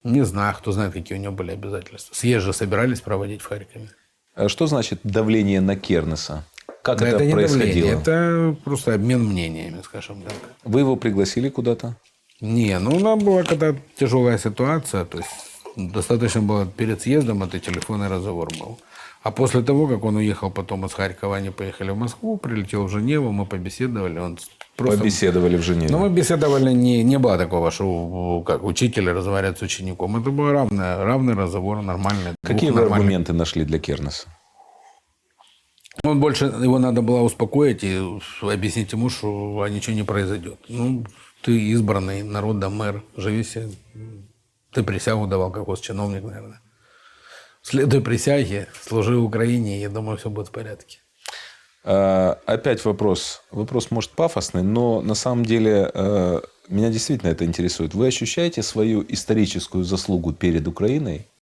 Не знаю, кто знает, какие у него были обязательства. Съезд же собирались проводить в Харькове. А что значит давление на Кернеса? Как Но это это не происходило? давление, это просто обмен мнениями, скажем так. Вы его пригласили куда-то? Не, ну у нас была когда тяжелая ситуация, то есть достаточно было перед съездом, это телефонный разговор был. А после того, как он уехал потом из Харькова, они поехали в Москву, прилетел в Женеву, мы побеседовали, он просто... Побеседовали в Женеве. Но мы беседовали, не было такого, что как учитель разговаривает с учеником. Это был равный разговор, нормальный. Какие вы аргументы нашли для Кернеса? Он больше, его надо было успокоить и объяснить ему, что ничего не произойдет. Ну, ты избранный народом мэр, живи себе. Ты присягу давал, как госчиновник, наверное. Следуй присяге, служи Украине, и я думаю, все будет в порядке. Опять вопрос. Вопрос, может, пафосный, но на самом деле меня действительно это интересует. Вы ощущаете свою историческую заслугу перед Украиной?